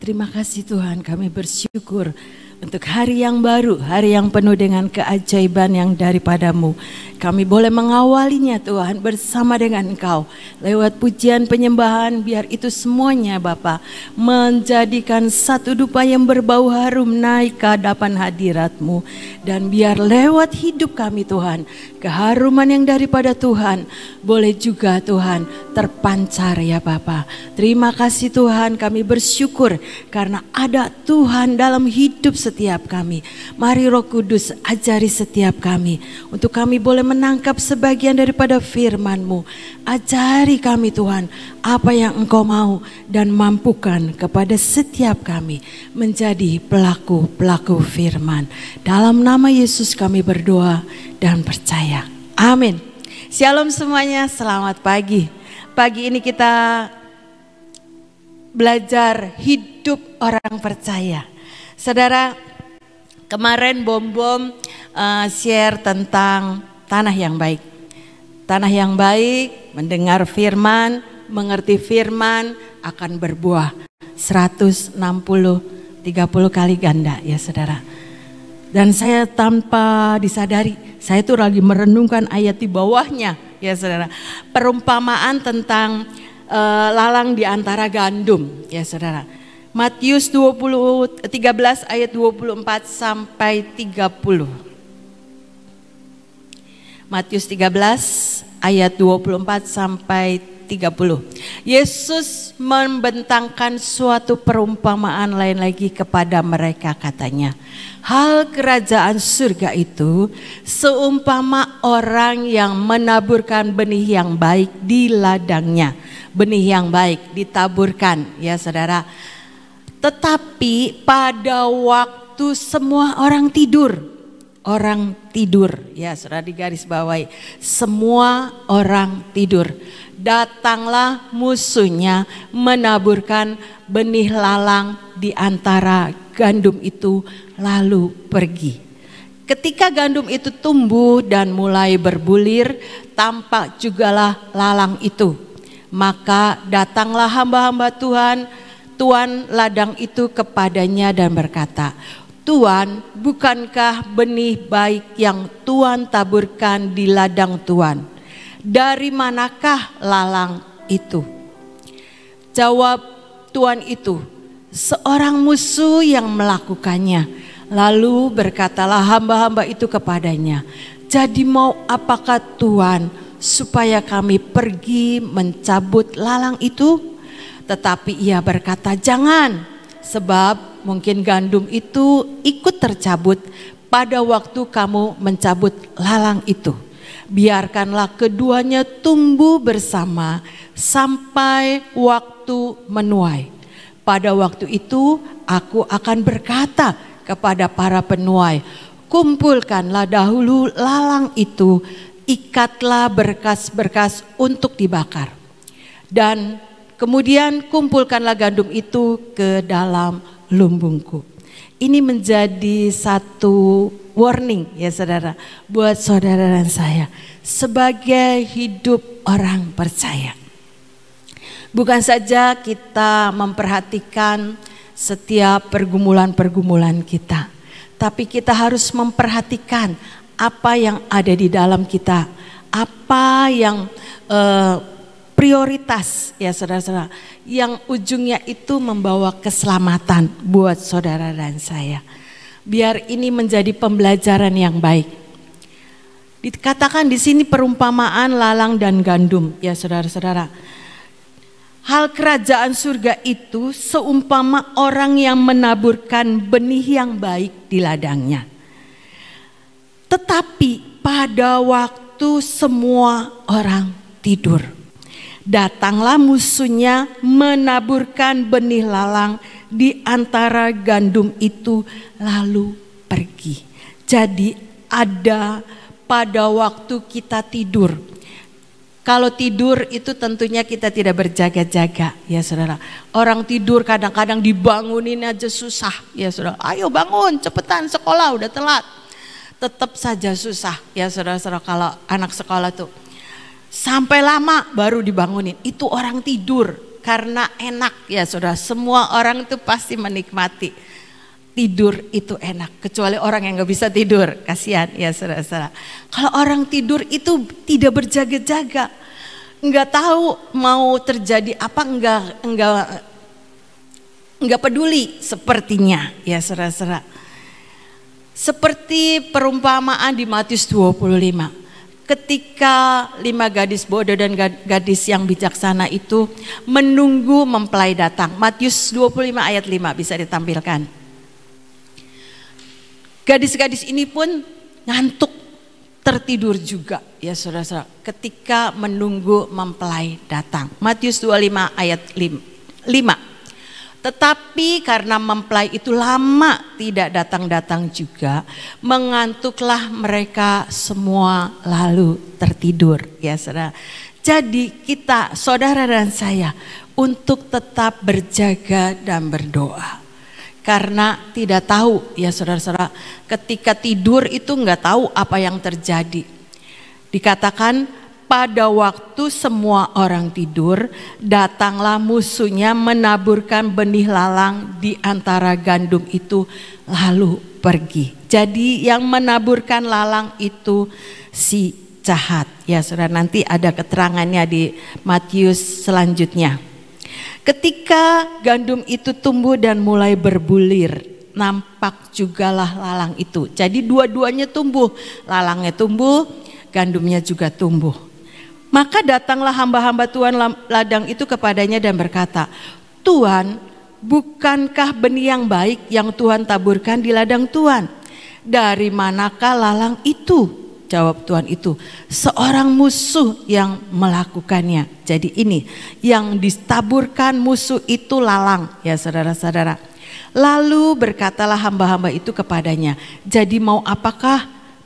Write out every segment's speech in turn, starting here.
Terima kasih Tuhan, kami bersyukur untuk hari yang baru, hari yang penuh dengan keajaiban yang daripadamu. Kami boleh mengawalinya Tuhan bersama dengan Engkau. Lewat pujian penyembahan, biar itu semuanya Bapa menjadikan satu dupa yang berbau harum naik ke hadapan hadirat-Mu. Dan biar lewat hidup kami Tuhan, keharuman yang daripada Tuhan boleh juga Tuhan terpancar ya Bapa. Terima kasih Tuhan, kami bersyukur karena ada Tuhan dalam hidup setiap kami. Mari Roh Kudus ajari setiap kami untuk kami boleh menangkap sebagian daripada firman-Mu. Ajari kami Tuhan apa yang Engkau mau dan mampukan kepada setiap kami menjadi pelaku-pelaku firman. Dalam nama Yesus kami berdoa dan percaya. Amin. Shalom semuanya, selamat pagi. Pagi ini kita belajar hidup orang percaya. Saudara, kemarin Bom share tentang tanah yang baik. Tanah yang baik, mendengar firman, mengerti firman, akan berbuah 160, 30 kali ganda ya saudara. Dan saya tanpa disadari, saya tuh lagi merenungkan ayat di bawahnya ya saudara. Perumpamaan tentang lalang di antara gandum ya saudara. Matius 13 ayat 24 sampai 30. Matius 13 ayat 24 sampai 30. Yesus membentangkan suatu perumpamaan lain lagi kepada mereka, katanya, hal kerajaan surga itu seumpama orang yang menaburkan benih yang baik di ladangnya. Benih yang baik ditaburkan ya saudara. Tetapi pada waktu semua orang tidur ya saudara, di garis bawahi, semua orang tidur, datanglah musuhnya menaburkan benih lalang di antara gandum itu lalu pergi. Ketika gandum itu tumbuh dan mulai berbulir, tampak jugalah lalang itu. Maka datanglah hamba-hamba Tuan ladang itu kepadanya dan berkata, Tuan, bukankah benih baik yang Tuan taburkan di ladang Tuan? Dari manakah lalang itu? Jawab Tuan itu, seorang musuh yang melakukannya. Lalu berkatalah hamba-hamba itu kepadanya, jadi mau apakah Tuan supaya kami pergi mencabut lalang itu? Tetapi ia berkata, jangan, sebab mungkin gandum itu ikut tercabut pada waktu kamu mencabut lalang itu. Biarkanlah keduanya tumbuh bersama sampai waktu menuai. Pada waktu itu aku akan berkata kepada para penuai, kumpulkanlah dahulu lalang itu, ikatlah berkas-berkas untuk dibakar. Dan kemudian kumpulkanlah gandum itu ke dalam lumbungku. Ini menjadi satu warning ya saudara, buat saudara dan saya sebagai hidup orang percaya. Bukan saja kita memperhatikan setiap pergumulan-pergumulan kita, tapi kita harus memperhatikan apa yang ada di dalam kita, apa yang prioritas ya saudara-saudara, yang ujungnya itu membawa keselamatan buat saudara dan saya. Biar ini menjadi pembelajaran yang baik. Dikatakan di sini perumpamaan lalang dan gandum ya saudara-saudara. Hal kerajaan surga itu seumpama orang yang menaburkan benih yang baik di ladangnya. Tetapi pada waktu semua orang tidur, datanglah musuhnya menaburkan benih lalang di antara gandum itu lalu pergi. Jadi ada pada waktu kita tidur. Kalau tidur itu tentunya kita tidak berjaga-jaga ya saudara. Orang tidur kadang-kadang dibangunin aja susah ya saudara. Ayo bangun cepetan sekolah udah telat. Tetap saja susah ya saudara-saudara kalau anak sekolah tuh. Sampai lama baru dibangunin. Itu orang tidur. karena enak ya saudara. Semua orang itu pasti menikmati tidur itu enak, kecuali orang yang gak bisa tidur. Kasihan ya saudara-saudara. Kalau orang tidur itu tidak berjaga-jaga, nggak tahu mau terjadi apa, nggak peduli sepertinya ya saudara-saudara. Seperti perumpamaan di Matius 25. Ketika 5 gadis bodoh dan gadis yang bijaksana itu menunggu mempelai datang. Matius 25 ayat 5 bisa ditampilkan. Gadis-gadis ini pun ngantuk, tertidur juga ya saudara-saudara ketika menunggu mempelai datang. Matius 25 ayat 5. Tetapi karena mempelai itu lama tidak datang-datang juga, mengantuklah mereka semua lalu tertidur ya saudara. Jadi kita, saudara dan saya, untuk tetap berjaga dan berdoa. Karena tidak tahu ya saudara-saudara, ketika tidur itu nggak tahu apa yang terjadi. Dikatakan pada waktu semua orang tidur, datanglah musuhnya menaburkan benih lalang di antara gandum itu lalu pergi. Jadi yang menaburkan lalang itu si jahat. Ya saudara, nanti ada keterangannya di Matius selanjutnya. Ketika gandum itu tumbuh dan mulai berbulir, nampak jugalah lalang itu. Jadi dua-duanya tumbuh, lalangnya tumbuh, gandumnya juga tumbuh. Maka datanglah hamba-hamba Tuhan ladang itu kepadanya dan berkata, Tuhan, bukankah benih yang baik yang Tuhan taburkan di ladang Tuhan? Dari manakah lalang itu? Jawab Tuhan itu, seorang musuh yang melakukannya. Jadi ini yang ditaburkan musuh itu lalang ya saudara-saudara. Lalu berkatalah hamba-hamba itu kepadanya,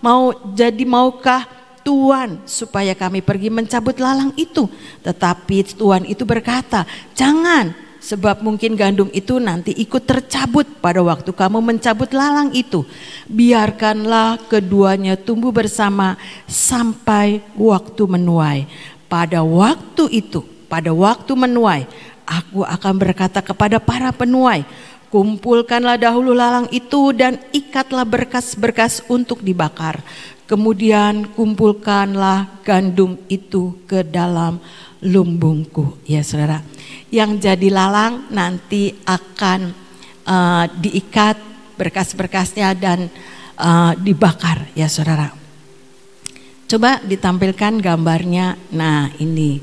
maukah Tuhan supaya kami pergi mencabut lalang itu? Tetapi Tuhan itu berkata, jangan, sebab mungkin gandum itu nanti ikut tercabut pada waktu kamu mencabut lalang itu. Biarkanlah keduanya tumbuh bersama sampai waktu menuai. Pada waktu menuai, aku akan berkata kepada para penuai, kumpulkanlah dahulu lalang itu dan ikatlah berkas-berkas untuk dibakar. Kemudian kumpulkanlah gandum itu ke dalam lumbungku. Ya saudara, yang jadi lalang nanti akan diikat berkas-berkasnya dan dibakar ya saudara. Coba ditampilkan gambarnya. Nah ini,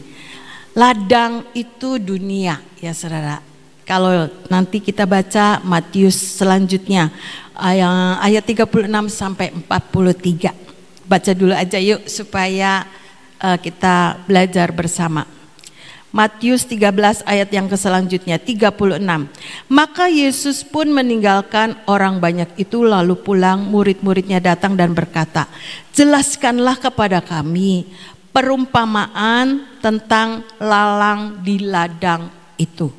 ladang itu dunia ya saudara. Kalau nanti kita baca Matius selanjutnya ayat 36 sampai 43. Baca dulu aja yuk supaya kita belajar bersama. Matius 13 ayat yang selanjutnya 36. Maka Yesus pun meninggalkan orang banyak itu lalu pulang, murid-muridnya datang dan berkata, jelaskanlah kepada kami perumpamaan tentang lalang di ladang itu.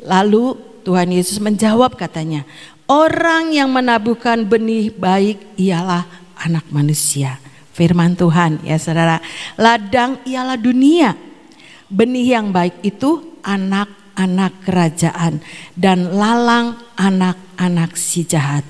Lalu Tuhan Yesus menjawab katanya, orang yang menaburkan benih baik ialah anak manusia. Firman Tuhan ya saudara. Ladang ialah dunia. Benih yang baik itu anak-anak kerajaan. Dan lalang anak-anak si jahat.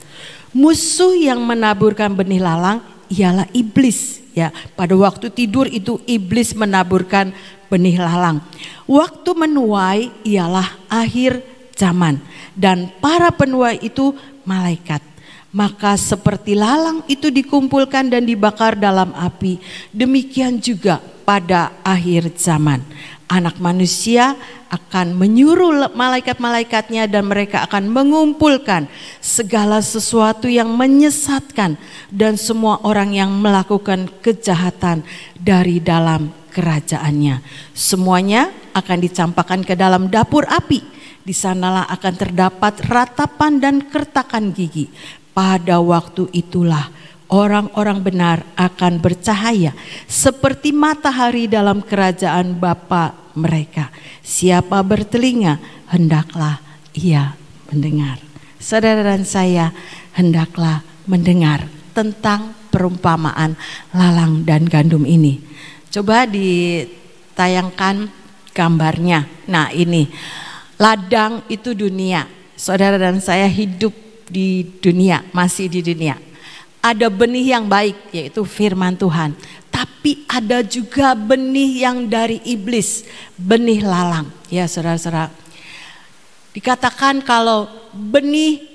Musuh yang menaburkan benih lalang ialah iblis. Ya, pada waktu tidur itu iblis menaburkan benih lalang. Waktu menuai ialah akhir zaman. Dan para penuai itu malaikat. Maka seperti lalang itu dikumpulkan dan dibakar dalam api, demikian juga pada akhir zaman. Anak manusia akan menyuruh malaikat-malaikatnya dan mereka akan mengumpulkan segala sesuatu yang menyesatkan dan semua orang yang melakukan kejahatan dari dalam kerajaannya. Semuanya akan dicampakkan ke dalam dapur api. Di sanalah akan terdapat ratapan dan kertakan gigi. Pada waktu itulah orang-orang benar akan bercahaya seperti matahari dalam kerajaan Bapa mereka. Siapa bertelinga, hendaklah ia mendengar. Saudara dan saya, hendaklah mendengar tentang perumpamaan lalang dan gandum ini. Coba ditayangkan gambarnya. Nah ini, ladang itu dunia. Saudara dan saya hidup di dunia, masih di dunia. Ada benih yang baik, yaitu firman Tuhan. Tapi ada juga benih yang dari iblis, benih lalang. Ya saudara-saudara, dikatakan kalau benih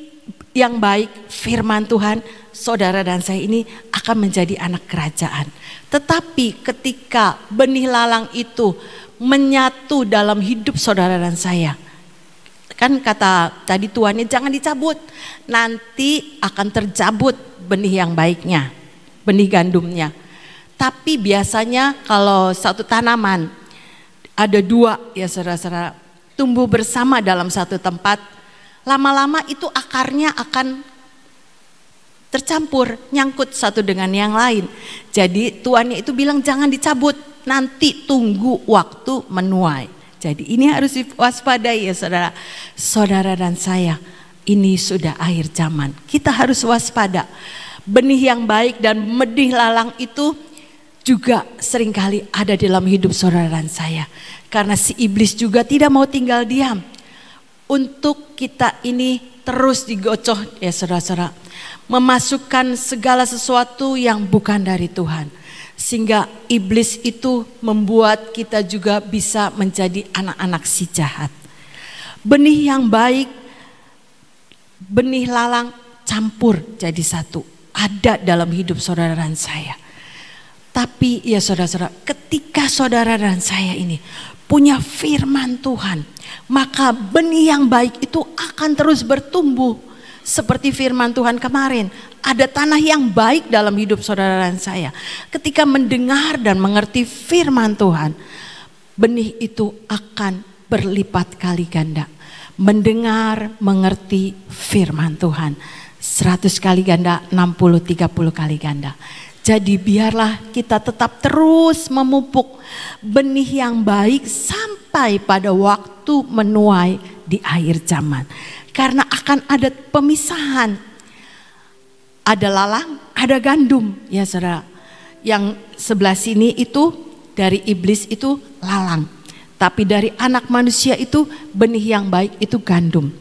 yang baik, firman Tuhan, saudara dan saya ini akan menjadi anak kerajaan. Tetapi ketika benih lalang itu menyatu dalam hidup saudara dan saya, kan kata tadi tuannya jangan dicabut, nanti akan tercabut benih yang baiknya, benih gandumnya. Tapi biasanya kalau satu tanaman ada dua ya saudara-saudara, tumbuh bersama dalam satu tempat, lama-lama itu akarnya akan tercampur, nyangkut satu dengan yang lain. Jadi tuannya itu bilang jangan dicabut, nanti tunggu waktu menuai. Jadi ini harus diwaspadai ya saudara. Saudara dan saya, ini sudah akhir zaman. Kita harus waspada. Benih yang baik dan benih lalang itu juga seringkali ada dalam hidup saudara dan saya. Karena si iblis juga tidak mau tinggal diam. Untuk kita ini terus digocoh ya saudara-saudara. Memasukkan segala sesuatu yang bukan dari Tuhan. Sehingga iblis itu membuat kita juga bisa menjadi anak-anak si jahat. Benih yang baik, benih lalang campur jadi satu. Ada dalam hidup saudara dan saya. Tapi ya saudara-saudara, ketika saudara dan saya ini punya firman Tuhan, maka benih yang baik itu akan terus bertumbuh. Seperti firman Tuhan kemarin, ada tanah yang baik dalam hidup saudara dan saya. Ketika mendengar dan mengerti firman Tuhan, benih itu akan berlipat kali ganda. Mendengar, mengerti firman Tuhan, 100 kali ganda, 60, 30 kali ganda. Jadi biarlah kita tetap terus memupuk benih yang baik sampai pada waktu menuai di akhir zaman. Karena akan ada pemisahan. Ada lalang, ada gandum ya saudara. Yang sebelah sini itu dari iblis itu lalang. Tapi dari anak manusia itu benih yang baik itu gandum.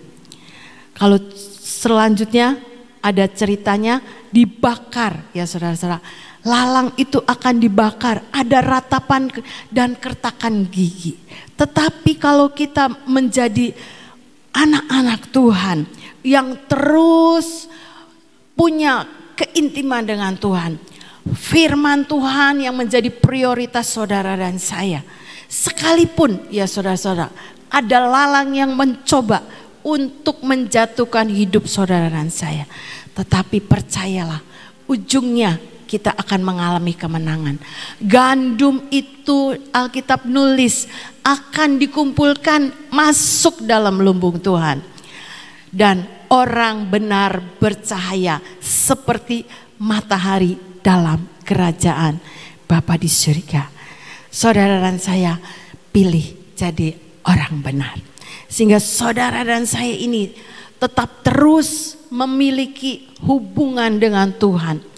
Kalau selanjutnya ada ceritanya dibakar ya saudara-saudara. Lalang itu akan dibakar, ada ratapan dan kertakan gigi. Tetapi kalau kita menjadi anak-anak Tuhan yang terus punya keintiman dengan Tuhan, firman Tuhan yang menjadi prioritas saudara dan saya. Sekalipun ya saudara-saudara ada lalang yang mencoba untuk menjatuhkan hidup saudara dan saya, tetapi percayalah ujungnya kita akan mengalami kemenangan. Gandum itu Alkitab nulis akan dikumpulkan masuk dalam lumbung Tuhan. Dan orang benar bercahaya seperti matahari dalam kerajaan Bapa di surga. Saudara dan saya pilih jadi orang benar. Sehingga saudara dan saya ini tetap terus memiliki hubungan dengan Tuhan.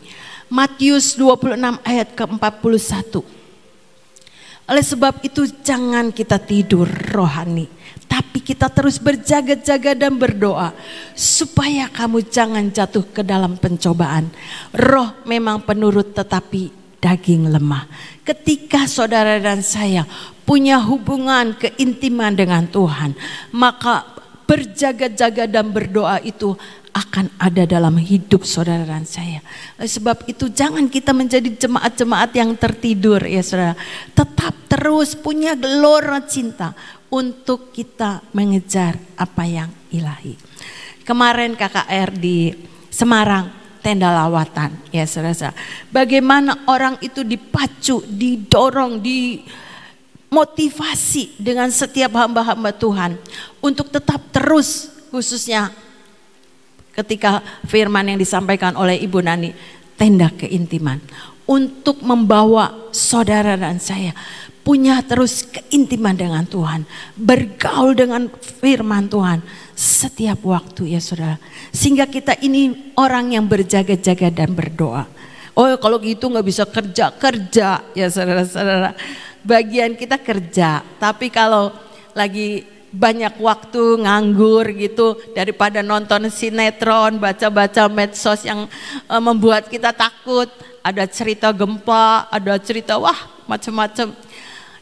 Matius 26 ayat ke-41. Oleh sebab itu jangan kita tidur rohani, tapi kita terus berjaga-jaga dan berdoa supaya kamu jangan jatuh ke dalam pencobaan. Roh memang penurut tetapi daging lemah. Ketika saudara dan saya punya hubungan keintiman dengan Tuhan, maka berjaga-jaga dan berdoa itu akan ada dalam hidup saudara dan saya. Sebab itu jangan kita menjadi jemaat-jemaat yang tertidur ya saudara. Tetap terus punya gelora cinta untuk kita mengejar apa yang ilahi. Kemarin KKR di Semarang, tenda lawatan ya saudara. Bagaimana orang itu dipacu, didorong, dimotivasi dengan setiap hamba-hamba Tuhan untuk tetap terus, khususnya ketika firman yang disampaikan oleh Ibu Nani, tenda keintiman, untuk membawa saudara dan saya punya terus keintiman dengan Tuhan, bergaul dengan firman Tuhan setiap waktu ya saudara, sehingga kita ini orang yang berjaga-jaga dan berdoa. Oh kalau gitu nggak bisa kerja ya saudara-saudara. bagian kita kerja. Tapi kalau lagi banyak waktu nganggur gitu, daripada nonton sinetron, baca-baca medsos yang membuat kita takut, ada cerita gempa, ada cerita macam-macam,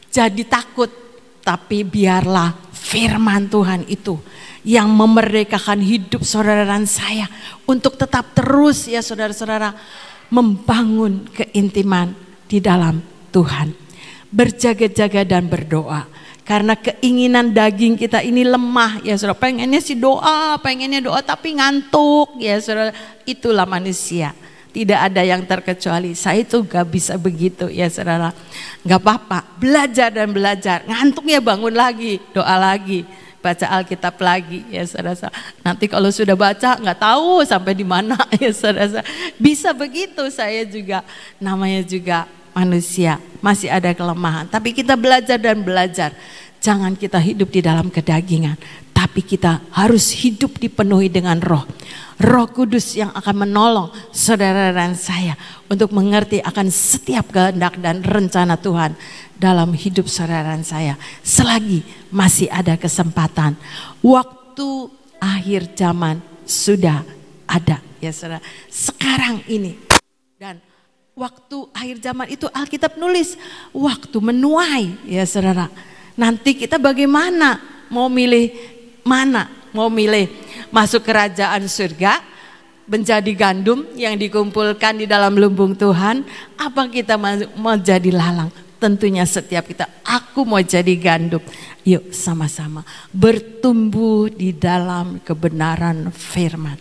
jadi takut. Tapi biarlah firman Tuhan itu yang memerdekakan hidup saudara dan saya untuk tetap terus ya saudara-saudara membangun keintiman di dalam Tuhan. Berjaga-jaga dan berdoa. Karena keinginan daging kita ini lemah ya saudara. Pengennya doa tapi ngantuk ya saudara. Itulah manusia. Tidak ada yang terkecuali. Saya itu gak bisa begitu ya saudara. Gak apa-apa, belajar dan belajar. Ngantuk ya bangun lagi, doa lagi, baca Alkitab lagi ya saudara. Nanti kalau sudah baca gak tahu sampai di mana ya saudara. Bisa begitu saya juga. Namanya juga manusia, masih ada kelemahan. Tapi kita belajar dan belajar. Jangan kita hidup di dalam kedagingan, tapi kita harus hidup dipenuhi dengan roh. Roh Kudus yang akan menolong saudara dan saya untuk mengerti akan setiap kehendak dan rencana Tuhan dalam hidup saudara dan saya. Selagi masih ada kesempatan, waktu akhir zaman sudah ada ya saudara. Sekarang ini dan waktu akhir zaman itu Alkitab nulis waktu menuai ya saudara. Nanti kita bagaimana? Mau milih mana? Mau milih masuk kerajaan surga, menjadi gandum yang dikumpulkan di dalam lumbung Tuhan, apa kita mau jadi lalang? Tentunya setiap kita, aku mau jadi gandum. Yuk sama-sama bertumbuh di dalam kebenaran firman.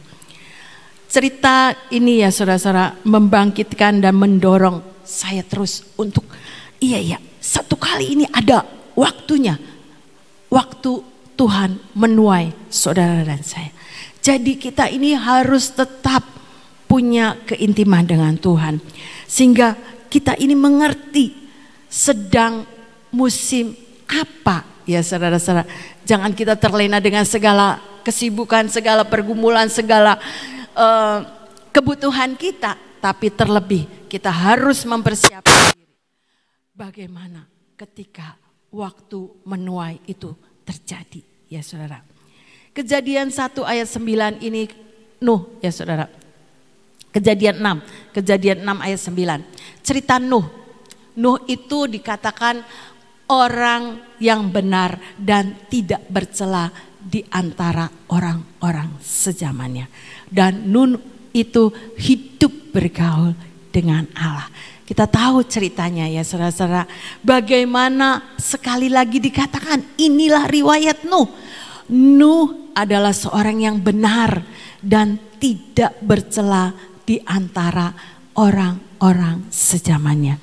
Cerita ini ya saudara-saudara membangkitkan dan mendorong saya terus untuk satu kali ini ada waktunya, waktu Tuhan menuai saudara dan saya. Jadi kita ini harus tetap punya keintiman dengan Tuhan. Sehingga kita ini mengerti sedang musim apa ya saudara-saudara. Jangan kita terlena dengan segala kesibukan, segala pergumulan, segala kebutuhan kita. Tapi terlebih kita harus mempersiapkan diri. Bagaimana ketika waktu menuai itu terjadi ya saudara. Kejadian 1 ayat 9 ini Nuh ya saudara. Kejadian 6 ayat 9. Cerita Nuh. Nuh itu dikatakan orang yang benar dan tidak bercela di antara orang-orang sezamannya. Dan Nuh itu hidup bergaul dengan Allah. Kita tahu ceritanya ya saudara-saudara. Bagaimana sekali lagi dikatakan inilah riwayat Nuh. Nuh adalah seorang yang benar dan tidak bercela di antara orang-orang sezamannya.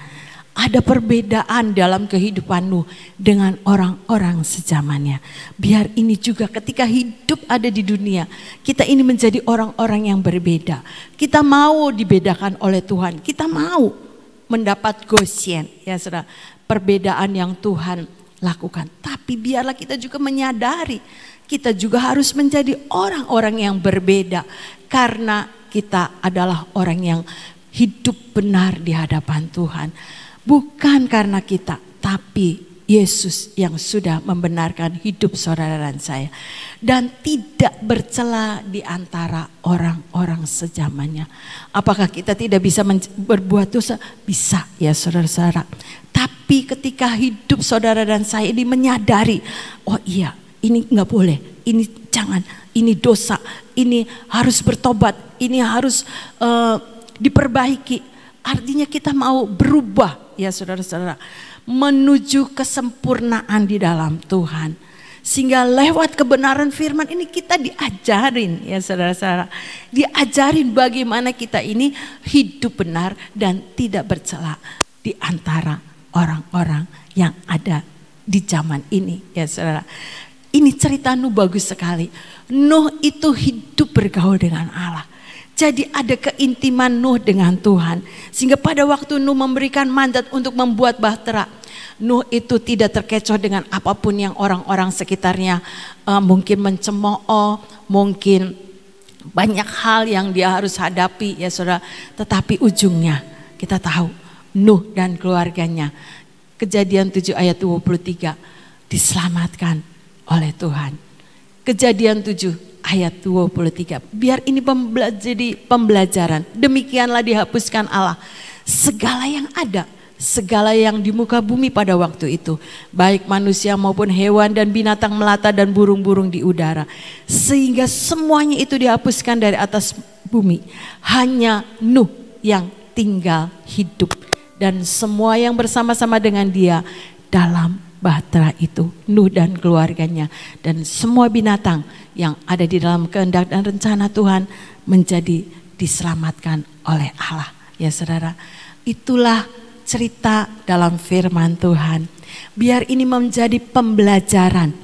Ada perbedaan dalam kehidupan Nuh dengan orang-orang sezamannya. Biar ini juga ketika hidup ada di dunia, kita ini menjadi orang-orang yang berbeda. Kita mau dibedakan oleh Tuhan, kita mau mendapat Goshen ya saudara, perbedaan yang Tuhan lakukan. Tapi biarlah kita juga menyadari kita juga harus menjadi orang-orang yang berbeda karena kita adalah orang yang hidup benar di hadapan Tuhan. Bukan karena kita, tapi Yesus yang sudah membenarkan hidup saudara dan saya. Dan tidak bercela di antara orang-orang sezamannya. Apakah kita tidak bisa berbuat dosa? Bisa ya saudara-saudara. Tapi ketika hidup saudara dan saya ini menyadari, oh iya ini gak boleh, ini jangan, ini dosa, ini harus bertobat, ini harus diperbaiki. Artinya kita mau berubah ya saudara-saudara. Menuju kesempurnaan di dalam Tuhan. Sehingga lewat kebenaran firman ini kita diajarin ya saudara-saudara. Diajarin bagaimana kita ini hidup benar dan tidak bercela di antara orang-orang yang ada di zaman ini ya saudara. Ini cerita Nuh bagus sekali. Nuh itu hidup bergaul dengan Allah. Jadi ada keintiman Nuh dengan Tuhan. Sehingga pada waktu Nuh memberikan mandat untuk membuat bahtera, Nuh itu tidak terkecoh dengan apapun yang orang-orang sekitarnya mungkin mencemooh, mungkin banyak hal yang dia harus hadapi ya saudara. Tetapi ujungnya kita tahu Nuh dan keluarganya Kejadian 7 ayat 23 diselamatkan oleh Tuhan. Kejadian 7 ayat 23. Biar ini jadi pembelajaran. Demikianlah dihapuskan Allah segala yang ada, segala yang di muka bumi pada waktu itu, baik manusia maupun hewan dan binatang melata dan burung-burung di udara, sehingga semuanya itu dihapuskan dari atas bumi. Hanya Nuh yang tinggal hidup dan semua yang bersama-sama dengan dia dalam bahtera itu, Nuh dan keluarganya dan semua binatang yang ada di dalam kehendak dan rencana Tuhan menjadi diselamatkan oleh Allah. Ya saudara, itulah cerita dalam firman Tuhan. Biar ini menjadi pembelajaran,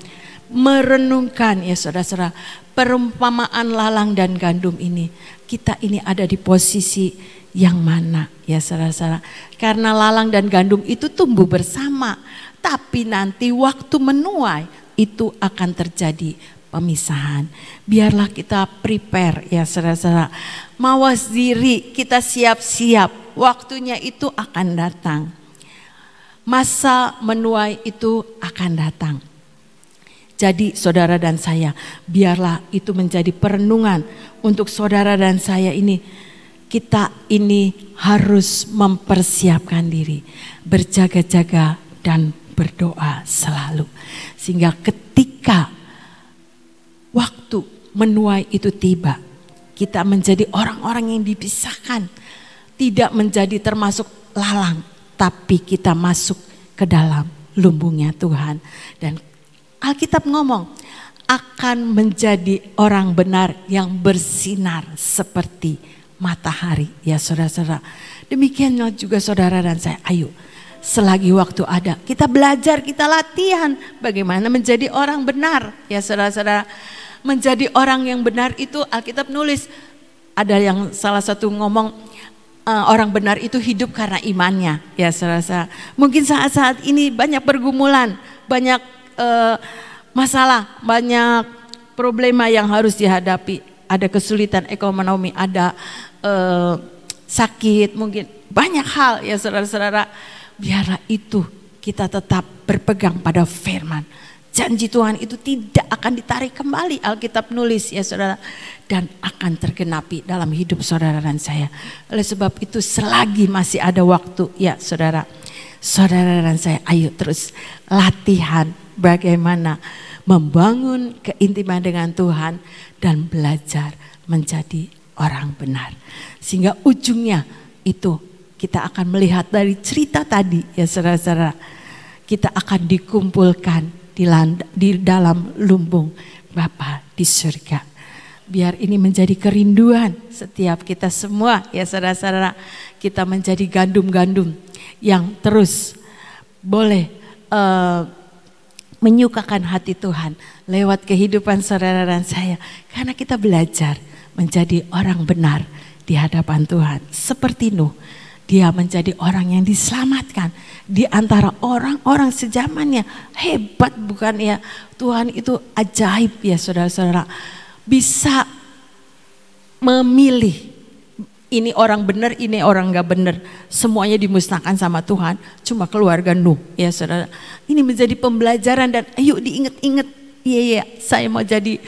merenungkan ya saudara-saudara, perumpamaan lalang dan gandum ini. Kita ini ada di posisi yang mana ya saudara-saudara. Karena lalang dan gandum itu tumbuh bersama, tapi nanti waktu menuai itu akan terjadi pemisahan. Biarlah kita prepare ya saudara-saudara. Mawas diri, kita siap-siap. Waktunya itu akan datang. Masa menuai itu akan datang. Jadi saudara dan saya, biarlah itu menjadi perenungan untuk saudara dan saya ini. Kita ini harus mempersiapkan diri, berjaga-jaga dan berdoa selalu. Sehingga ketika waktu menuai itu tiba, kita menjadi orang-orang yang dipisahkan. Tidak menjadi termasuk lalang, tapi kita masuk ke dalam lumbungnya Tuhan. Dan Alkitab ngomong akan menjadi orang benar yang bersinar seperti matahari. Ya saudara-saudara, demikianlah juga saudara dan saya. Ayo, selagi waktu ada, kita belajar, kita latihan bagaimana menjadi orang benar. Ya saudara-saudara, menjadi orang yang benar itu Alkitab nulis. Ada yang salah satu ngomong, orang benar itu hidup karena imannya. Ya saudara-saudara, mungkin saat-saat ini banyak pergumulan, banyak masalah, banyak problema yang harus dihadapi. Ada kesulitan ekonomi, ada sakit, mungkin banyak hal ya saudara-saudara. Biarlah itu kita tetap berpegang pada firman. Janji Tuhan itu tidak akan ditarik kembali, Alkitab nulis ya saudara, dan akan tergenapi dalam hidup saudara dan saya. Oleh sebab itu selagi masih ada waktu ya saudara, saudara dan saya ayo terus latihan bagaimana membangun keintiman dengan Tuhan dan belajar menjadi orang benar. Sehingga ujungnya itu kita akan melihat dari cerita tadi ya saudara-saudara, kita akan dikumpulkan di dalam lumbung Bapa di surga. Biar ini menjadi kerinduan setiap kita semua ya saudara-saudara. Kita menjadi gandum-gandum yang terus boleh menyukakan hati Tuhan lewat kehidupan saudara dan saya. Karena kita belajar menjadi orang benar di hadapan Tuhan. Seperti Nuh, dia menjadi orang yang diselamatkan di antara orang-orang sejamannya. Hebat bukan ya? Tuhan itu ajaib ya saudara-saudara. Bisa memilih ini orang benar, ini orang gak benar. Semuanya dimusnahkan sama Tuhan. Cuma keluarga Nuh ya saudara. Ini menjadi pembelajaran dan ayo diingat-ingat. Iya, saya mau jadi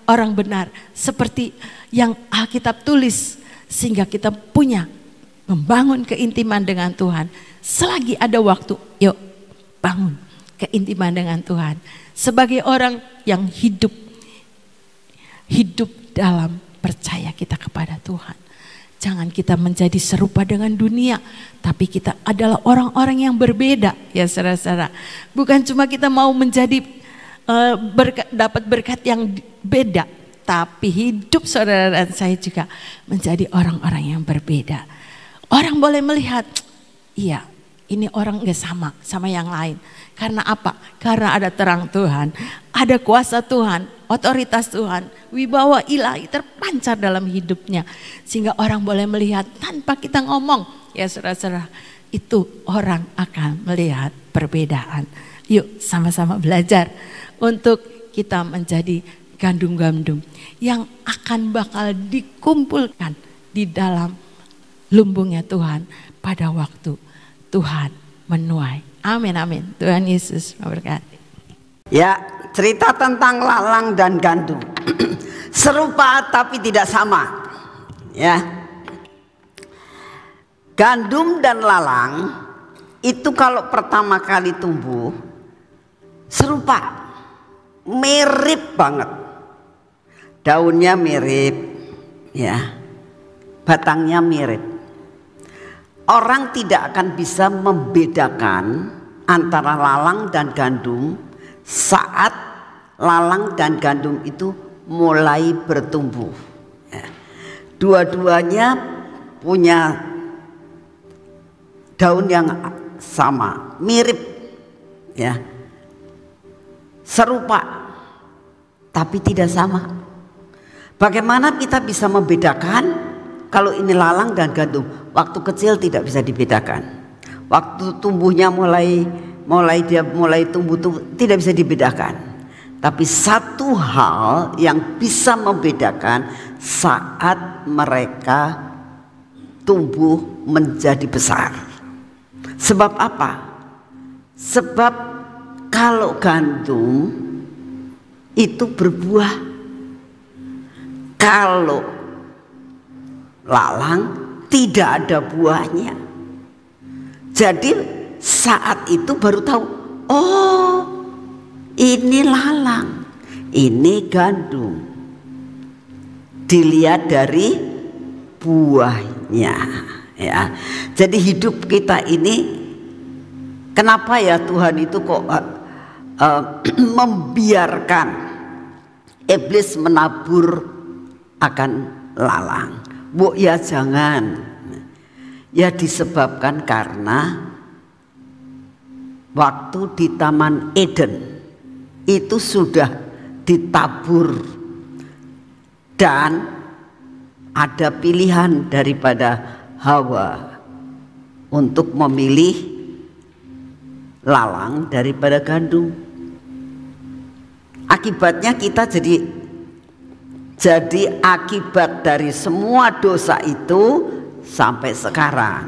orang benar. Seperti yang Alkitab tulis. Sehingga kita punya membangun keintiman dengan Tuhan. Selagi ada waktu, yuk bangun keintiman dengan Tuhan. Sebagai orang yang hidup dalam percaya kita kepada Tuhan. Jangan kita menjadi serupa dengan dunia, tapi kita adalah orang-orang yang berbeda ya saudara-saudara. Bukan cuma kita mau menjadi dapat berkat yang beda, tapi hidup saudara dan saya juga menjadi orang-orang yang berbeda. Orang boleh melihat, iya ini orang gak sama yang lain. Karena apa? Karena ada terang Tuhan, ada kuasa Tuhan, otoritas Tuhan, wibawa ilahi terpancar dalam hidupnya. Sehingga orang boleh melihat tanpa kita ngomong. Ya saudara-saudara, itu orang akan melihat perbedaan. Yuk sama-sama belajar untuk kita menjadi gandum-gandum yang akan bakal dikumpulkan di dalam lumbungnya Tuhan pada waktu Tuhan menuai. Amin, amin. Tuhan Yesus memberkati. Ya, cerita tentang lalang dan gandum. Serupa tapi tidak sama. Ya. Gandum dan lalang itu kalau pertama kali tumbuh serupa, mirip banget. Daunnya mirip, ya. Batangnya mirip. Orang tidak akan bisa membedakan antara lalang dan gandum saat lalang dan gandum itu mulai bertumbuh. Dua-duanya punya daun yang sama, mirip, ya, serupa, tapi tidak sama. Bagaimana kita bisa membedakan kalau ini lalang dan gandum? Waktu kecil tidak bisa dibedakan. Waktu tumbuhnya mulai tumbuh tidak bisa dibedakan. Tapi satu hal yang bisa membedakan saat mereka tumbuh menjadi besar. Sebab apa? Sebab kalau gandum itu berbuah, kalau lalang tidak ada buahnya. Jadi saat itu baru tahu, oh ini lalang, ini gandum. Dilihat dari buahnya, ya. Jadi hidup kita ini, kenapa ya Tuhan itu kok membiarkan iblis menabur akan lalang? Bu, ya jangan. Ya disebabkan karena waktu di Taman Eden itu sudah ditabur dan ada pilihan daripada Hawa untuk memilih lalang daripada gandum. Akibatnya kita jadi akibat dari semua dosa itu sampai sekarang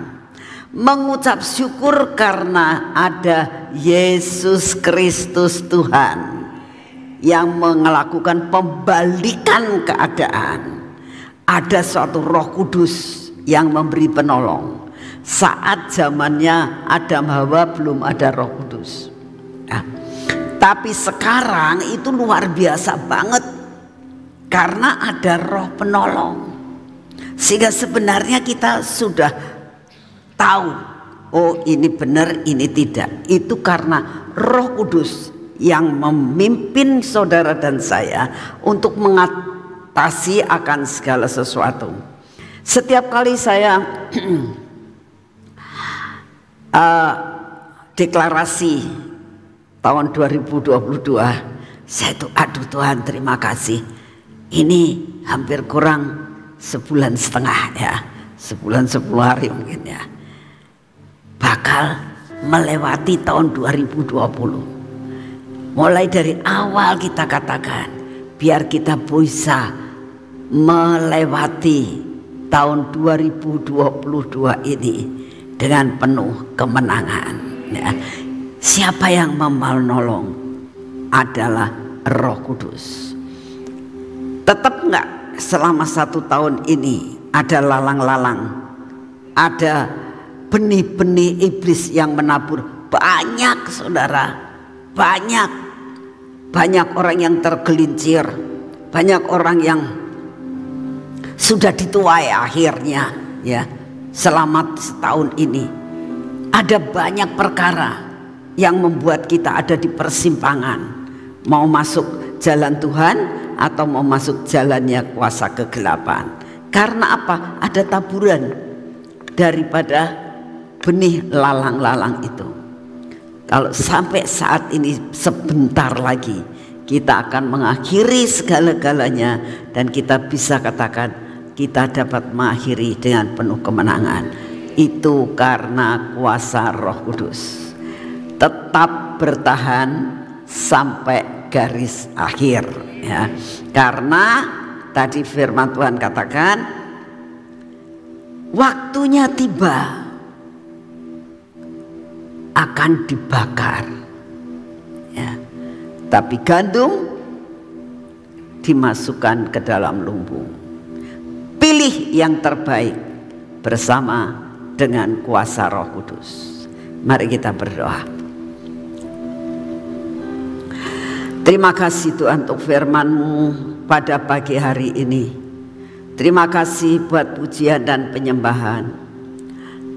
mengucap syukur karena ada Yesus Kristus Tuhan yang melakukan pembalikan keadaan. Ada suatu Roh Kudus yang memberi penolong. Saat zamannya Adam Hawa belum ada Roh Kudus. Nah, tapi sekarang itu luar biasa banget. Karena ada roh penolong. Sehingga sebenarnya kita sudah tahu, oh ini benar, ini tidak. Itu karena Roh Kudus yang memimpin saudara dan saya untuk mengatasi akan segala sesuatu. Setiap kali saya deklarasi tahun 2022, saya tuh aduh Tuhan terima kasih. Ini hampir kurang sebulan setengah ya, sebulan 10 hari mungkin ya, bakal melewati tahun 2020. Mulai dari awal kita katakan biar kita bisa melewati tahun 2022 ini dengan penuh kemenangan ya. Siapa yang menolong adalah Roh Kudus. Tetap enggak selama 1 tahun ini ada lalang-lalang, ada benih-benih iblis yang menabur. Banyak saudara, banyak orang yang tergelincir, banyak orang yang sudah dituai akhirnya ya. Selama setahun ini ada banyak perkara yang membuat kita ada di persimpangan, mau masuk jalan Tuhan atau mau masuk jalannya kuasa kegelapan. Karena apa? Ada taburan daripada benih lalang-lalang itu. Kalau sampai saat ini sebentar lagi kita akan mengakhiri segala-galanya dan kita bisa katakan kita dapat mengakhiri dengan penuh kemenangan. Itu karena kuasa Roh Kudus. Tetap bertahan sampai garis akhir ya. Karena tadi firman Tuhan katakan waktunya tiba. akan dibakar, ya. Tapi gandum dimasukkan ke dalam lumbung. Pilih yang terbaik bersama dengan kuasa Roh Kudus. Mari kita berdoa. Terima kasih Tuhan untuk firman-Mu pada pagi hari ini. Terima kasih buat pujian dan penyembahan.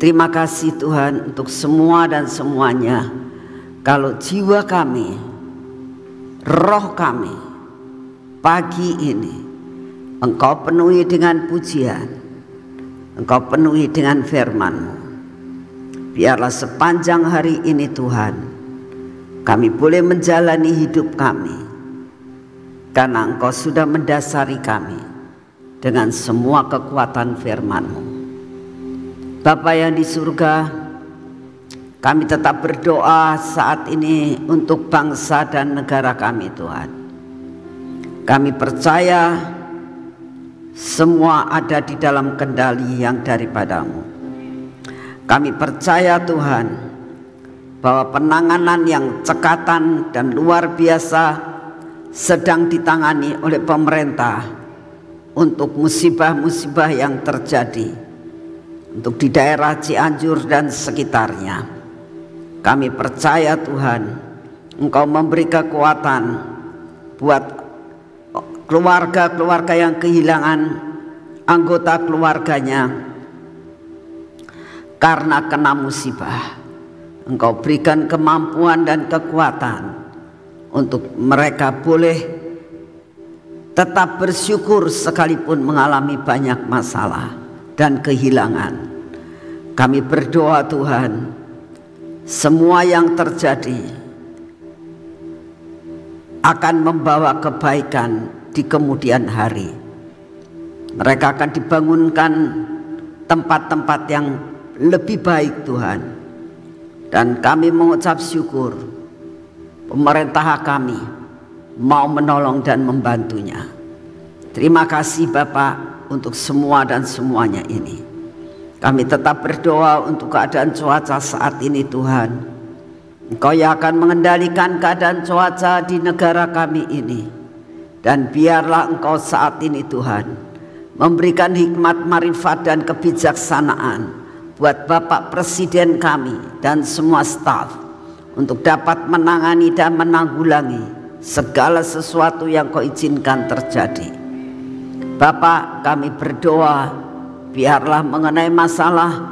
Terima kasih Tuhan untuk semua dan semuanya. Kalau jiwa kami, roh kami pagi ini Engkau penuhi dengan pujian, Engkau penuhi dengan firman-Mu. Biarlah sepanjang hari ini Tuhan, kami boleh menjalani hidup kami, karena Engkau sudah mendasari kami dengan semua kekuatan firman-Mu. Bapa yang di surga, kami tetap berdoa saat ini untuk bangsa dan negara kami Tuhan. Kami percaya semua ada di dalam kendali yang daripada-Mu. Kami percaya Tuhan bahwa penanganan yang cekatan dan luar biasa sedang ditangani oleh pemerintah untuk musibah-musibah yang terjadi untuk di daerah Cianjur dan sekitarnya. Kami percaya Tuhan, Engkau memberi kekuatan buat keluarga-keluarga yang kehilangan anggota keluarganya karena kena musibah. Engkau berikan kemampuan dan kekuatan untuk mereka boleh tetap bersyukur sekalipun mengalami banyak masalah dan kehilangan. Kami berdoa Tuhan, semua yang terjadi akan membawa kebaikan di kemudian hari. Mereka akan dibangunkan tempat-tempat yang lebih baik Tuhan. Dan kami mengucap syukur pemerintah kami mau menolong dan membantunya. Terima kasih Bapak untuk semua dan semuanya ini. Kami tetap berdoa untuk keadaan cuaca saat ini Tuhan. Engkau yang akan mengendalikan keadaan cuaca di negara kami ini. Dan biarlah Engkau saat ini Tuhan memberikan hikmat, marifat dan kebijaksanaan buat Bapak Presiden kami dan semua staf untuk dapat menangani dan menanggulangi segala sesuatu yang Kau izinkan terjadi. Bapak, kami berdoa biarlah mengenai masalah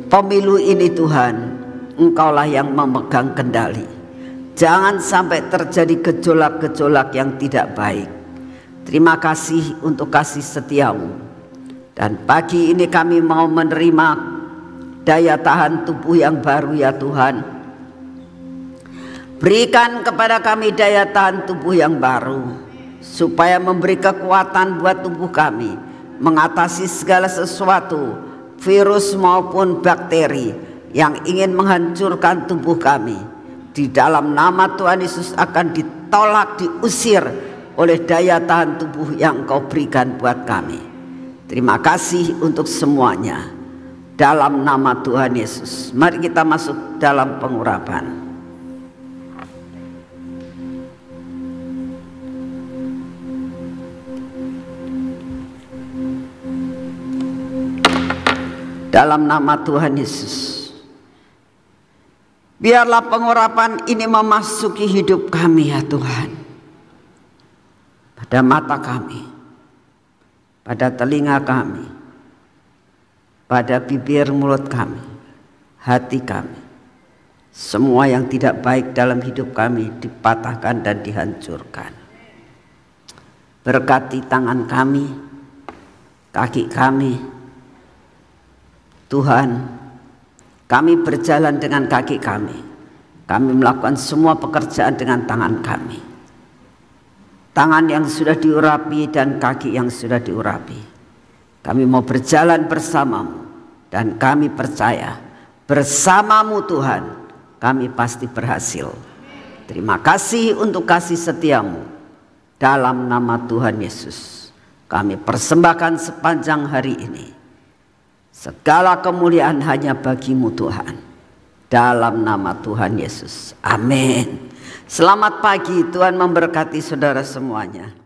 pemilu ini Tuhan, Engkaulah yang memegang kendali. Jangan sampai terjadi gejolak-gejolak yang tidak baik. Terima kasih untuk kasih setia-Mu. Dan pagi ini kami mau menerima daya tahan tubuh yang baru ya Tuhan. Berikan kepada kami daya tahan tubuh yang baru, supaya memberi kekuatan buat tubuh kami mengatasi segala sesuatu, virus maupun bakteri yang ingin menghancurkan tubuh kami. Di dalam nama Tuhan Yesus akan ditolak, diusir oleh daya tahan tubuh yang Engkau berikan buat kami. Terima kasih untuk semuanya. Dalam nama Tuhan Yesus, mari kita masuk dalam pengurapan. Dalam nama Tuhan Yesus, biarlah pengurapan ini memasuki hidup kami ya Tuhan. Pada mata kami, pada telinga kami, pada bibir mulut kami, hati kami. Semua yang tidak baik dalam hidup kami dipatahkan dan dihancurkan. Berkati tangan kami, kaki kami. Tuhan, kami berjalan dengan kaki kami. Kami melakukan semua pekerjaan dengan tangan kami. Tangan yang sudah diurapi dan kaki yang sudah diurapi. Kami mau berjalan bersama-Mu. Dan kami percaya bersama-Mu Tuhan, kami pasti berhasil. Terima kasih untuk kasih setia-Mu. Dalam nama Tuhan Yesus, kami persembahkan sepanjang hari ini Segala kemuliaan hanya bagi-Mu Tuhan. Dalam nama Tuhan Yesus. Amin. Selamat pagi, Tuhan memberkati saudara semuanya.